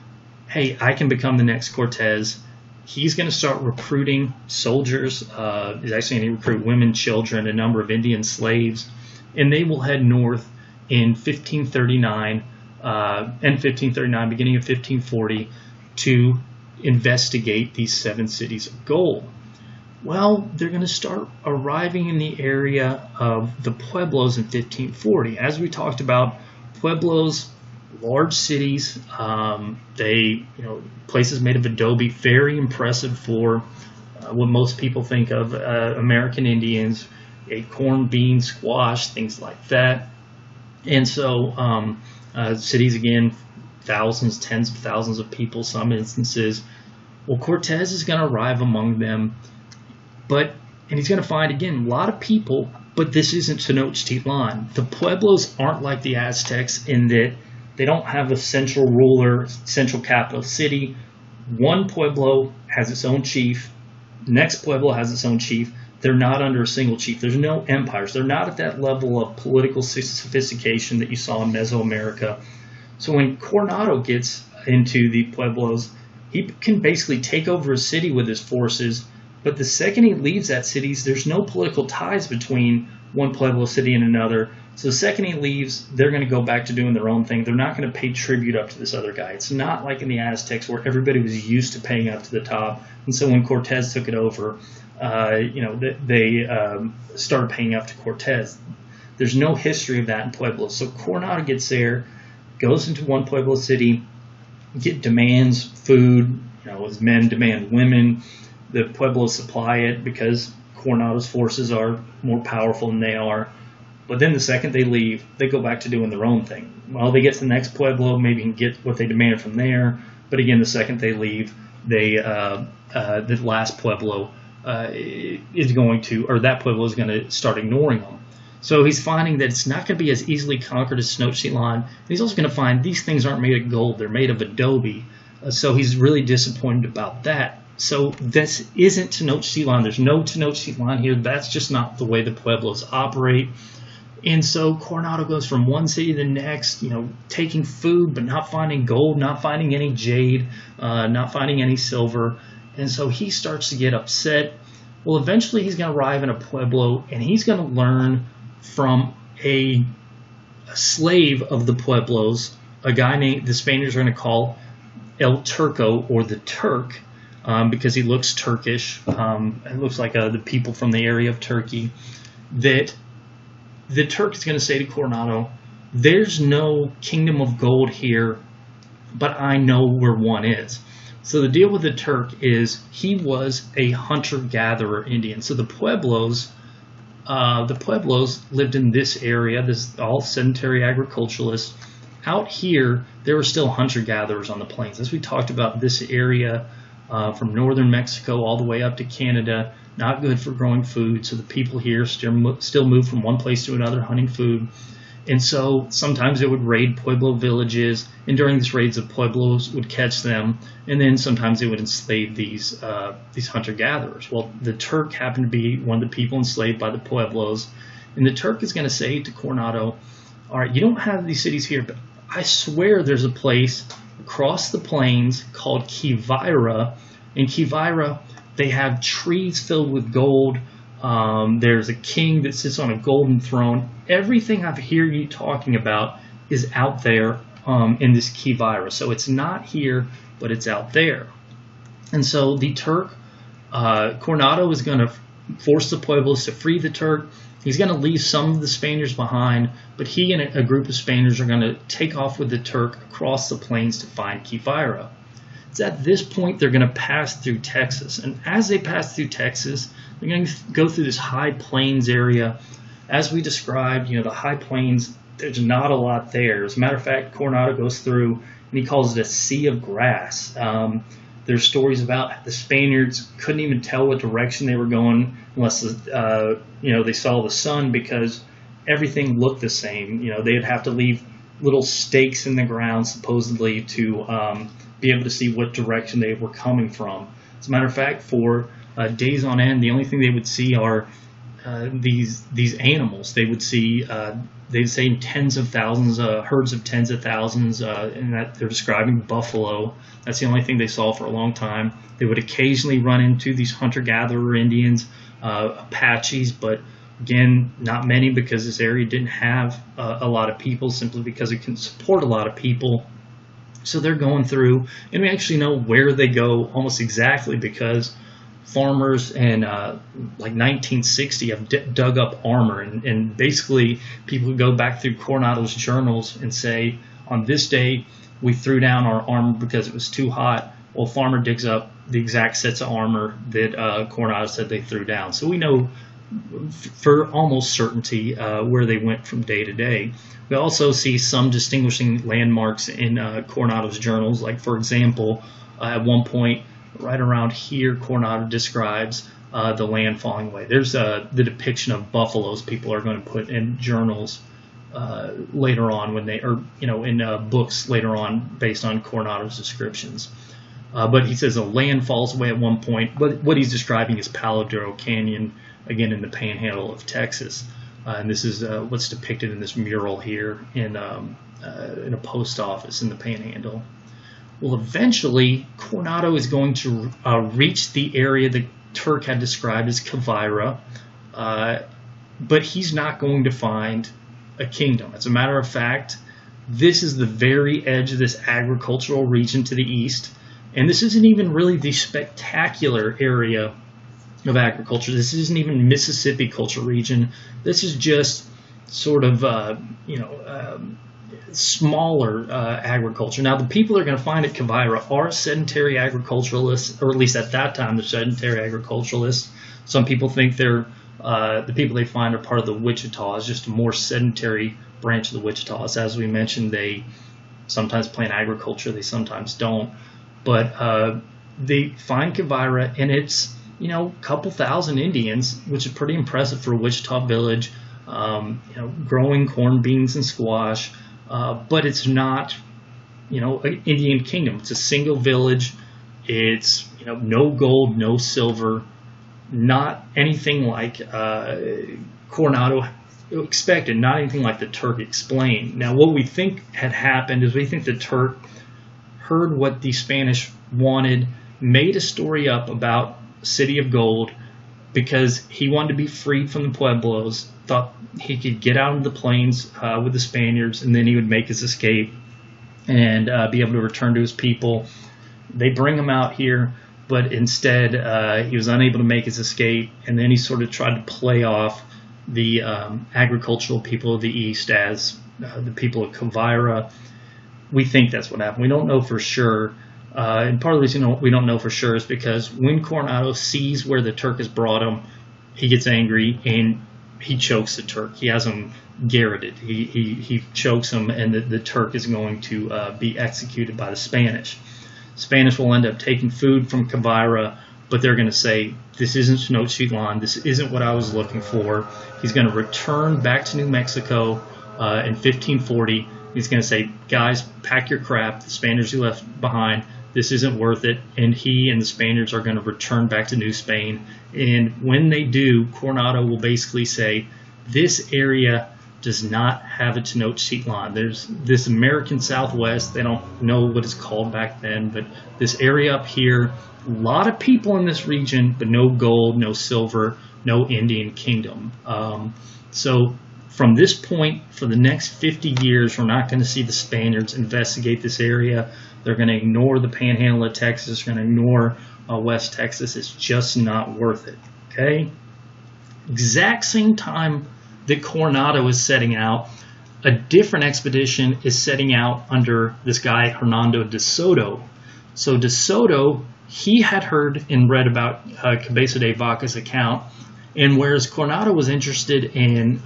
S1: hey, I can become the next Cortez. He's going to start recruiting soldiers. He's actually going to recruit women, children, a number of Indian slaves, and they will head north in 1539, beginning of 1540, to investigate these 7 cities of gold. Well, they're going to start arriving in the area of the Pueblos in 1540. As we talked about, Pueblos, large cities, places made of adobe, very impressive for what most people think of American Indians, ate corn, beans, squash, things like that. And so cities, again, thousands, tens of thousands of people, some instances. Well, Cortez is going to arrive among them, and he's going to find, again, a lot of people, but this isn't Tenochtitlan. The Pueblos aren't like the Aztecs in that they don't have a central ruler, central capital city. One Pueblo has its own chief. Next Pueblo has its own chief. They're not under a single chief. There's no empires. They're not at that level of political sophistication that you saw in Mesoamerica. So when Coronado gets into the Pueblos, he can basically take over a city with his forces, but the second he leaves that city, there's no political ties between one Pueblo city and another. So the second he leaves, they're going to go back to doing their own thing. They're not going to pay tribute up to this other guy. It's not like in the Aztecs where everybody was used to paying up to the top. And so when Cortez took it over, they started paying up to Cortez. There's no history of that in Pueblos. So Coronado gets there, goes into one Pueblo city, demands food. His men demand women. The Pueblos supply it because Coronado's forces are more powerful than they are. But then the second they leave, they go back to doing their own thing. Well, they get to the next Pueblo, maybe can get what they demand from there. But again, the second they leave, the last Pueblo that Pueblo is going to start ignoring them. So he's finding that it's not going to be as easily conquered as Tenochtitlan. And he's also going to find these things aren't made of gold; they're made of adobe. So he's really disappointed about that. So this isn't Tenochtitlan. There's no Tenochtitlan here. That's just not the way the Pueblos operate. And so Coronado goes from one city to the next, taking food, but not finding gold, not finding any jade, not finding any silver. And so he starts to get upset. Well, eventually he's going to arrive in a Pueblo, and he's going to learn from a slave of the Pueblos, a guy named, the Spaniards are going to call El Turco, or the Turk, because he looks Turkish. It looks like the people from the area of Turkey. That the Turk is going to say to Coronado, there's no kingdom of gold here, but I know where one is. So the deal with the Turk is he was a hunter-gatherer Indian. So the Pueblos lived in this area. This all sedentary agriculturalists. Out here, there were still hunter-gatherers on the plains. As we talked about, this area from northern Mexico all the way up to Canada, not good for growing food. So the people here still move from one place to another hunting food. And so sometimes they would raid Pueblo villages, and during these raids, the Pueblos would catch them, and then sometimes they would enslave these hunter-gatherers. Well, the Turk happened to be one of the people enslaved by the Pueblos, and the Turk is going to say to Coronado, all right, you don't have these cities here, but I swear there's a place across the plains called Quivira. In Quivira, they have trees filled with gold. There's a king that sits on a golden throne. Everything I hear you talking about is out there in this Quivira. So it's not here, but it's out there. And so the Turk, Coronado is going to force the Pueblos to free the Turk. He's going to leave some of the Spaniards behind, but he and a group of Spaniards are going to take off with the Turk across the plains to find Quivira. It's at this point they're going to pass through Texas, and as they pass through Texas, they're going to go through this high plains area. As we described, the high plains, there's not a lot there. As a matter of fact, Coronado goes through and he calls it a sea of grass. There's stories about the Spaniards couldn't even tell what direction they were going unless they saw the sun, because everything looked the same. They'd have to leave little stakes in the ground supposedly to be able to see what direction they were coming from. As a matter of fact, for days on end, the only thing they would see are these animals. They would see, they'd say tens of thousands, herds of tens of thousands, and that they're describing buffalo. That's the only thing they saw for a long time. They would occasionally run into these hunter-gatherer Indians, Apaches, but again, not many, because this area didn't have a lot of people, simply because it can support a lot of people. So they're going through, and we actually know where they go almost exactly, because farmers in like 1960 have dug up armor, and basically people would go back through Coronado's journals and say, on this day we threw down our armor because it was too hot. Well, farmer digs up the exact sets of armor that Coronado said they threw down. So we know for almost certainty where they went from day to day. We also see some distinguishing landmarks in Coronado's journals. Like, for example, at one point right around here, Coronado describes the land falling away. There's the depiction of buffaloes people are going to put in journals later on, when they, or in books later on based on Coronado's descriptions. But he says the land falls away at one point. But what he's describing is Paladero Canyon, again in the Panhandle of Texas. And this is what's depicted in this mural here in a post office in the Panhandle. Well, eventually, Coronado is going to reach the area the Turk had described as Quivira, but he's not going to find a kingdom. As a matter of fact, this is the very edge of this agricultural region to the east, and this isn't even really the spectacular area of agriculture. This isn't even Mississippi culture region. This is just sort of, smaller agriculture. Now, the people they're going to find at Quivira are sedentary agriculturalists, or at least at that time, they're sedentary agriculturalists. Some people think they're the people they find are part of the Wichitas, just a more sedentary branch of the Wichitas. As we mentioned, they sometimes plant agriculture, they sometimes don't. But they find Quivira, and it's a couple thousand Indians, which is pretty impressive for a Wichita village. Growing corn, beans, and squash. But it's not, an Indian kingdom. It's a single village. It's, no gold, no silver, not anything like Coronado expected, not anything like the Turk explained. Now, what we think had happened is we think the Turk heard what the Spanish wanted, made a story up about City of Gold, because he wanted to be freed from the Pueblos, thought he could get out into the plains with the Spaniards, and then he would make his escape and be able to return to his people. They bring him out here, but instead he was unable to make his escape, and then he sort of tried to play off the agricultural people of the East as the people of Quivira. We think that's what happened. We don't know for sure. And part of the reason we don't know for sure is because when Coronado sees where the Turk has brought him, he gets angry and he chokes the Turk. He has him garroted. He chokes him, and the Turk is going to be executed by the Spanish. Spanish will end up taking food from Quivira, but they're going to say, this isn't Tenochtitlan. This isn't what I was looking for. He's going to return back to New Mexico in 1540. He's going to say, guys, pack your crap. The Spaniards you left behind, this isn't worth it. And he and the Spaniards are going to return back to New Spain. And when they do, Coronado will basically say, this area does not have a Tenochtitlan. There's this American Southwest. They don't know what it's called back then, but this area up here, a lot of people in this region, but no gold, no silver, no Indian kingdom. So from this point, for the next 50 years, we're not going to see the Spaniards investigate this area. They're going to ignore the Panhandle of Texas. They're going to ignore West Texas. It's just not worth it. Okay? exact same time that Coronado is setting out, a different expedition is setting out under this guy, Hernando de Soto. So De Soto, he had heard and read about Cabeza de Vaca's account, and whereas Coronado was interested in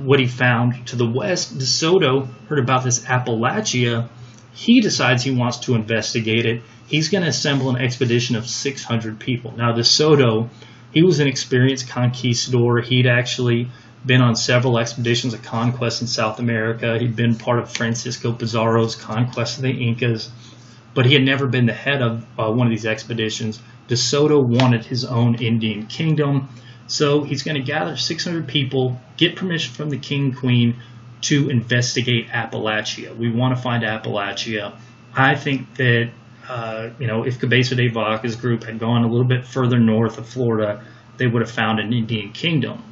S1: what he found to the west, De Soto heard about this Appalachia. He decides he wants to investigate it. He's going to assemble an expedition of 600 people. Now, De Soto, he was an experienced conquistador. He'd actually been on several expeditions of conquest in South America. He'd been part of Francisco Pizarro's conquest of the Incas, but he had never been the head of one of these expeditions. De Soto wanted his own Indian kingdom, so he's going to gather 600 people, get permission from the king and queen to investigate Appalachia. We want to find Appalachia. I think that if Cabeza de Vaca's group had gone a little bit further north of Florida, they would have found an Indian kingdom.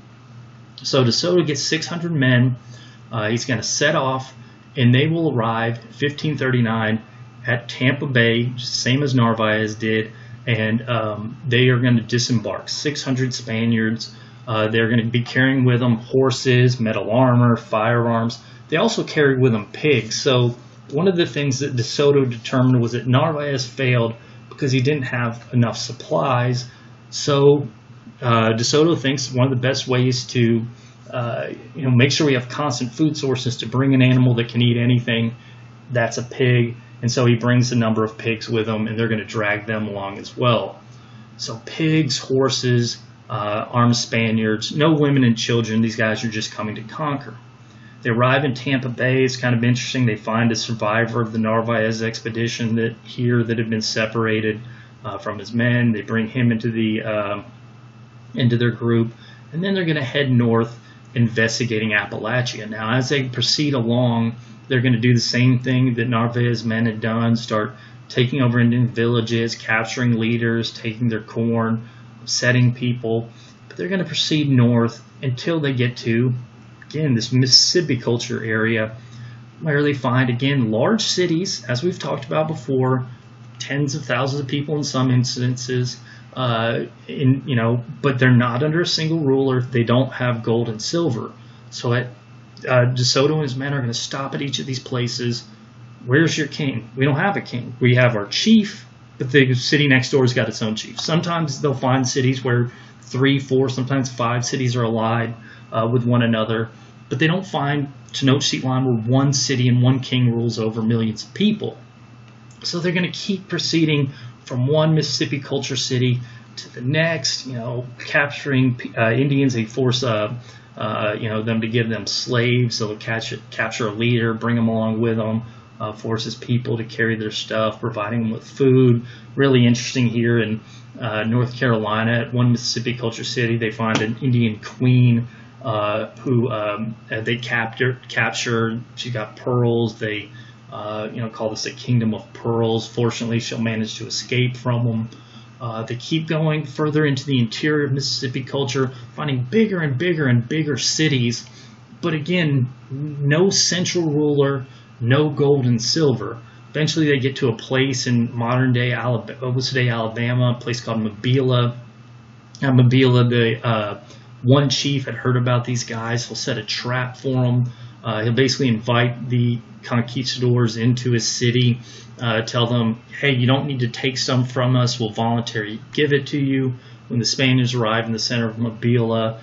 S1: So De Soto gets 600 men. He's going to set off, and they will arrive 1539 at Tampa Bay, same as Narvaez did, and they are going to disembark. 600 Spaniards. They're going to be carrying with them horses, metal armor, firearms. They also carry with them pigs. So one of the things that De Soto determined was that Narvaez failed because he didn't have enough supplies. So De Soto thinks one of the best ways to make sure we have constant food sources to bring an animal that can eat anything, that's a pig. And so he brings a number of pigs with him, and they're going to drag them along as well. So pigs, horses, armed Spaniards, no women and children. These guys are just coming to conquer. They arrive in Tampa Bay. It's kind of interesting. They find a survivor of the Narvaez expedition that had been separated from his men. They bring him into their group, and then they're going to head north, investigating Appalachia. Now, as they proceed along, they're going to do the same thing that Narvaez's men had done: start taking over Indian villages, capturing leaders, taking their corn, setting people. But they're going to proceed north until they get to, again, this Mississippi culture area, where they find, again, large cities, as we've talked about before, tens of thousands of people in some instances, but they're not under a single ruler. They don't have gold and silver. So De Soto and his men are going to stop at each of these places. Where's your king? We don't have a king. We have our chief, but the city next door has got its own chief. Sometimes they'll find cities where 3, 4, sometimes 5 cities are allied with one another, but they don't find Tenochtitlan where one city and one king rules over millions of people. So they're going to keep proceeding from one Mississippi culture city to the next, capturing Indians. They force them to give them slaves. So they'll capture a leader, bring them along with them, forces people to carry their stuff, providing them with food. Really interesting here in North Carolina, at one Mississippi culture city, they find an Indian queen who they capture. She got pearls. They call this a kingdom of pearls. Fortunately, she'll manage to escape from them. They keep going further into the interior of Mississippi culture, finding bigger and bigger and bigger cities. But again, no central ruler, no gold and silver. Eventually, they get to a place in modern-day Alabama, a place called Mobila. The one chief had heard about these guys. He'll set a trap for them. He'll basically invite the conquistadors into his city, tell them, hey, you don't need to take some from us. We'll voluntarily give it to you. When the Spaniards arrive in the center of Mobila,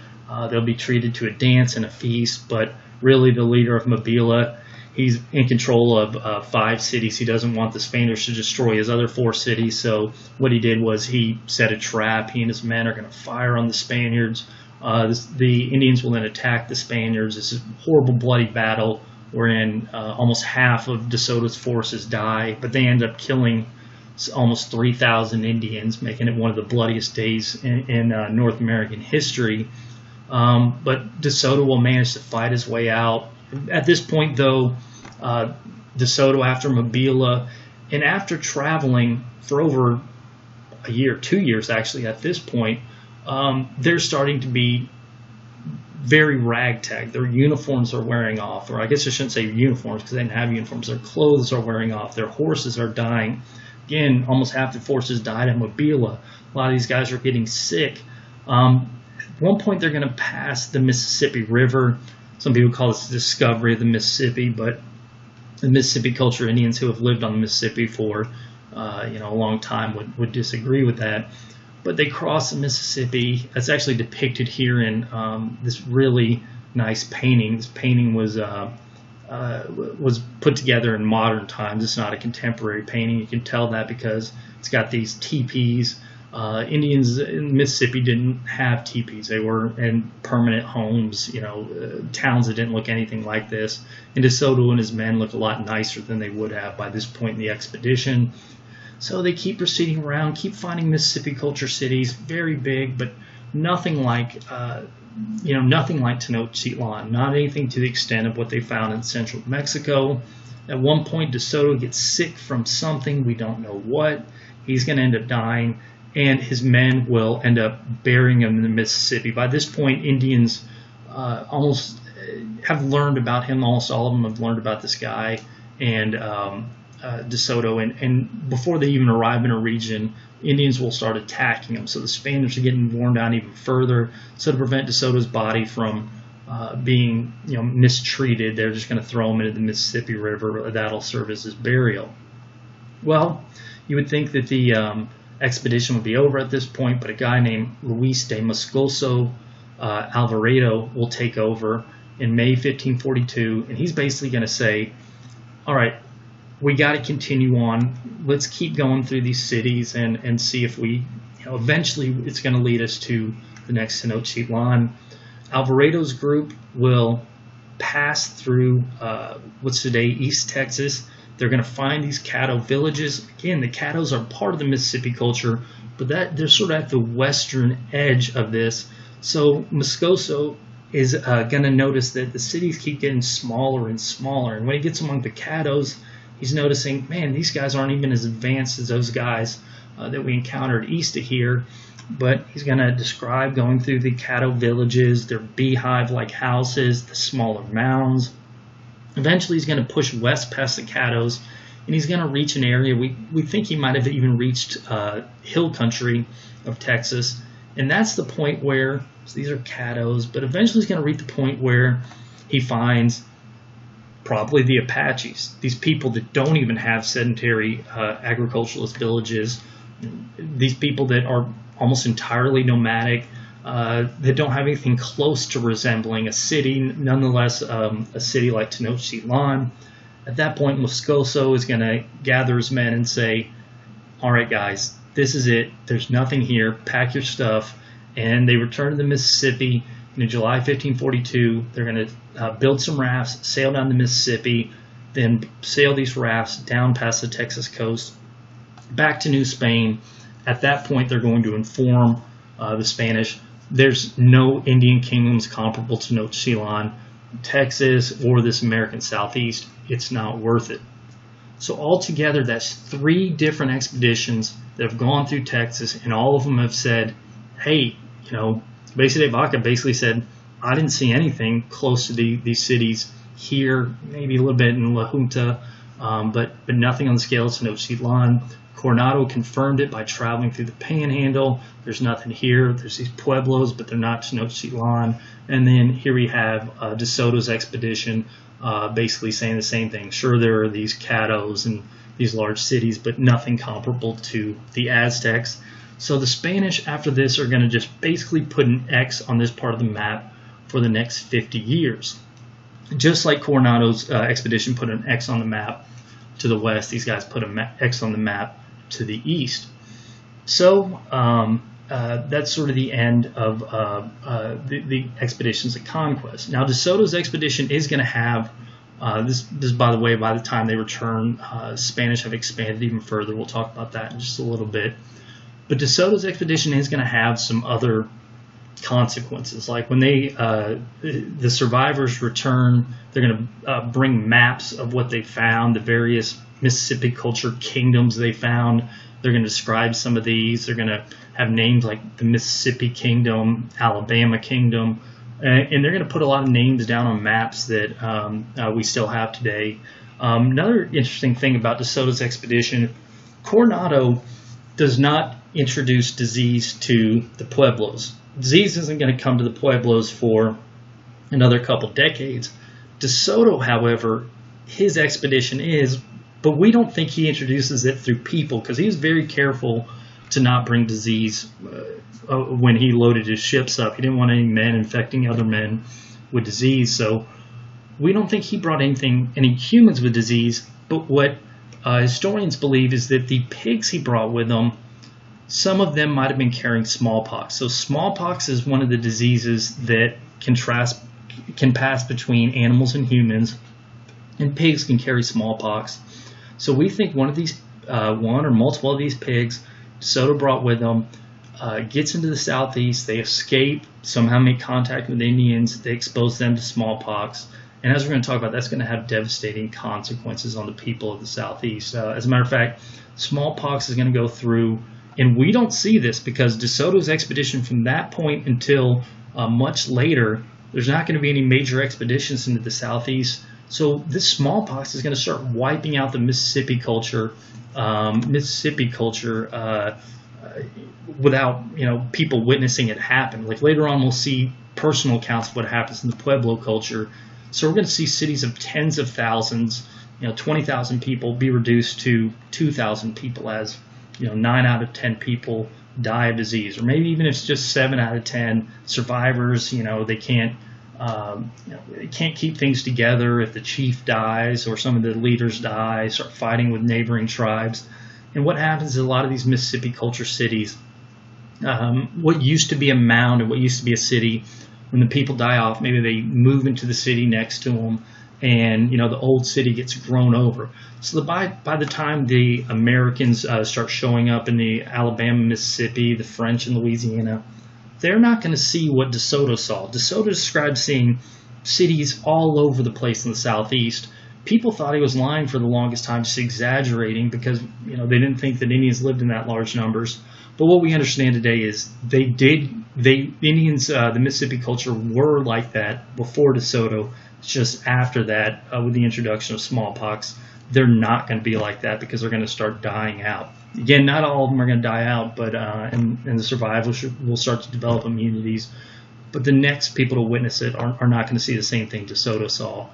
S1: they'll be treated to a dance and a feast. But really, the leader of Mobila, he's in control of 5 cities. He doesn't want the Spaniards to destroy his other 4 cities. So what he did was he set a trap. He and his men are going to fire on the Spaniards. The Indians will then attack the Spaniards. This is a horrible, bloody battle wherein almost half of De Soto's forces die, but they end up killing almost 3,000 Indians, making it one of the bloodiest days in North American history. But De Soto will manage to fight his way out. At this point, though, De Soto, after Mobila, and after traveling for over a year, 2 years actually at this point, they're starting to be very ragtag. Their uniforms are wearing off, or I guess I shouldn't say uniforms because they didn't have uniforms. Their clothes are wearing off. Their horses are dying. Again, almost half the forces died in Mobila. A lot of these guys are getting sick. At one point, they're going to pass the Mississippi River. Some people call this the discovery of the Mississippi, but the Mississippi culture Indians who have lived on the Mississippi for a long time would disagree with that. But they cross the Mississippi. That's actually depicted here in this really nice painting. This painting was put together in modern times. It's not a contemporary painting. You can tell that because it's got these teepees. Indians in Mississippi didn't have teepees. They were in permanent homes, towns that didn't look anything like this. And DeSoto and his men looked a lot nicer than they would have by this point in the expedition. So they keep proceeding around, keep finding Mississippi culture cities, very big, but nothing like, nothing like Tenochtitlan, not anything to the extent of what they found in central Mexico. At one point, DeSoto gets sick from something, we don't know what. He's going to end up dying, and his men will end up burying him in the Mississippi. By this point, Indians almost have learned about him. Almost all of them have learned about this guy and DeSoto, and before they even arrive in a region, Indians will start attacking them. So the Spaniards are getting worn down even further. So to prevent DeSoto's body from being mistreated, they're just going to throw him into the Mississippi River. That'll serve as his burial. Well, you would think that the expedition would be over at this point, but a guy named Luis de Moscoso Alvarado will take over in May 1542, and he's basically going to say, all right, we got to continue on. Let's keep going through these cities and see if we, eventually it's going to lead us to the next Tenochtitlan. Alvarado's group will pass through what's today East Texas. They're going to find these Caddo villages. Again, the Caddos are part of the Mississippi culture, but they're sort of at the western edge of this. So Moscoso is going to notice that the cities keep getting smaller and smaller. And when he gets among the Caddos, he's noticing, man, these guys aren't even as advanced as those guys that we encountered east of here. But he's going to describe going through the Caddo villages, their beehive-like houses, the smaller mounds. Eventually, he's going to push west past the Caddos, and he's going to reach an area. We think he might have even reached hill country of Texas. And that's the point where, so these are Caddos, but eventually he's going to reach the point where he finds probably the Apaches, these people that don't even have sedentary agriculturalist villages, these people that are almost entirely nomadic, that don't have anything close to resembling a city, nonetheless a city like Tenochtitlan. At that point, Moscoso is going to gather his men and say, all right, guys, this is it. There's nothing here. Pack your stuff. And they return to the Mississippi. In July 1542, they're going to build some rafts, sail down the Mississippi, then sail these rafts down past the Texas coast, back to New Spain. At that point, they're going to inform the Spanish there's no Indian kingdoms comparable to Tenochtitlan, Texas, or this American Southeast. It's not worth it. So altogether, that's 3 different expeditions that have gone through Texas, and all of them have said, hey, Cabeza de Vaca basically said, I didn't see anything close to these cities here, maybe a little bit in La Junta, but nothing on the scale of Tenochtitlan. Coronado confirmed it by traveling through the Panhandle. There's nothing here. There's these pueblos, but they're not Tenochtitlan. And then here we have DeSoto's expedition basically saying the same thing. Sure, there are these Caddos and these large cities, but nothing comparable to the Aztecs. So the Spanish, after this, are going to just basically put an X on this part of the map for the next 50 years. Just like Coronado's expedition put an X on the map to the west, these guys put an X on the map to the east. So that's sort of the end of the expeditions of conquest. Now, DeSoto's expedition is going to have, this, by the way, by the time they return, Spanish have expanded even further. We'll talk about that in just a little bit. But DeSoto's expedition is going to have some other consequences. Like when the survivors return, they're going to bring maps of what they found, the various Mississippi culture kingdoms they found. They're going to describe some of these. They're going to have names like the Mississippi Kingdom, Alabama Kingdom, and they're going to put a lot of names down on maps that we still have today. Another interesting thing about DeSoto's expedition, Coronado does not introduce disease to the pueblos. disease isn't going to come to the Pueblos for another couple decades. DeSoto, however, his expedition is, but we don't think he introduces it through people, because he was very careful to not bring disease when he loaded his ships up. He didn't want any men infecting other men with disease, so we don't think he brought any humans with disease. But what historians believe is that the pigs he brought with him, some of them might have been carrying smallpox. So smallpox is one of the diseases that can pass between animals and humans, and pigs can carry smallpox. So we think one or multiple of these pigs DeSoto brought with him gets into the southeast. They escape, somehow make contact with Indians. They expose them to smallpox. And as we're going to talk about, that's going to have devastating consequences on the people of the southeast. As a matter of fact, smallpox is going to go through, and we don't see this because DeSoto's expedition from that point until much later, there's not going to be any major expeditions into the southeast. So this smallpox is going to start wiping out the Mississippi culture without people witnessing it happen. Like later on, we'll see personal accounts of what happens in the Pueblo culture. So we're going to see cities of tens of thousands, 20,000 people, be reduced to 2,000 people, as 9 out of 10 people die of disease, or maybe even if it's just 7 out of 10 survivors. They can't keep things together. If the chief dies or some of the leaders die, start fighting with neighboring tribes. And what happens is a lot of these Mississippi culture cities, what used to be a mound and what used to be a city, when the people die off, maybe they move into the city next to them, and the old city gets grown over. So by the time the Americans start showing up in the Alabama, Mississippi, the French in Louisiana, they're not going to see what DeSoto saw. DeSoto described seeing cities all over the place in the southeast. People thought he was lying for the longest time, just exaggerating, because they didn't think that Indians lived in that large numbers. But what we understand today is Indians, the Mississippi culture, were like that before DeSoto. It's just after that, with the introduction of smallpox, they're not going to be like that, because they're going to start dying out. Again, not all of them are going to die out, but and the survivors will start to develop immunities. But the next people to witness it are not going to see the same thing DeSoto saw.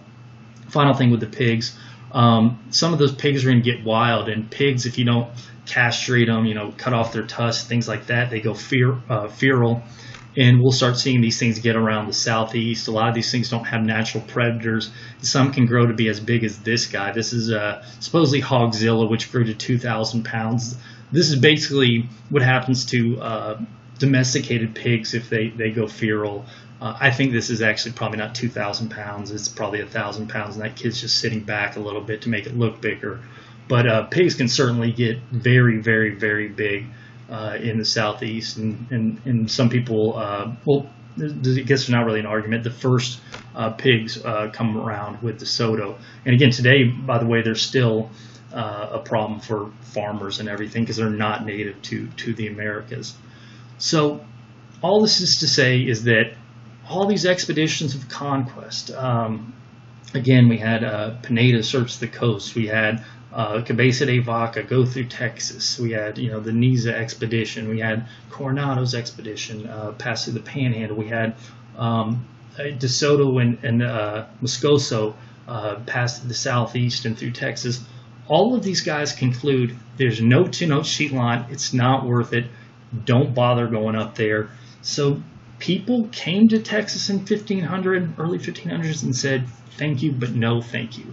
S1: Final thing with the pigs, some of those pigs are going to get wild, and pigs, if you don't castrate them, cut off their tusks, things like that, they go feral, and we'll start seeing these things get around the southeast. A lot of these things don't have natural predators. Some can grow to be as big as this guy. This is supposedly Hogzilla, which grew to 2,000 pounds. This is basically what happens to domesticated pigs if they go feral. I think this is actually probably not 2,000 pounds. It's probably 1,000 pounds, and that kid's just sitting back a little bit to make it look bigger. But pigs can certainly get very, very, very big in the southeast, and some people, I guess there's not really an argument. The first pigs come around with DeSoto, and again today, by the way, there's still a problem for farmers and everything, because they're not native to the Americas. So all this is to say is that all these expeditions of conquest, again, we had Pineda search the coast. We had Cabeza de Vaca go through Texas. We had, the Niza expedition. We had Coronado's expedition pass through the Panhandle. We had DeSoto and Moscoso pass through the southeast and through Texas. All of these guys conclude there's no two-note sheet line. It's not worth it. Don't bother going up there. So people came to Texas in early 1500s, and said, thank you, but no thank you.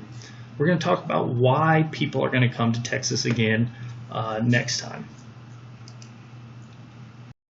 S1: We're going to talk about why people are going to come to Texas again next time.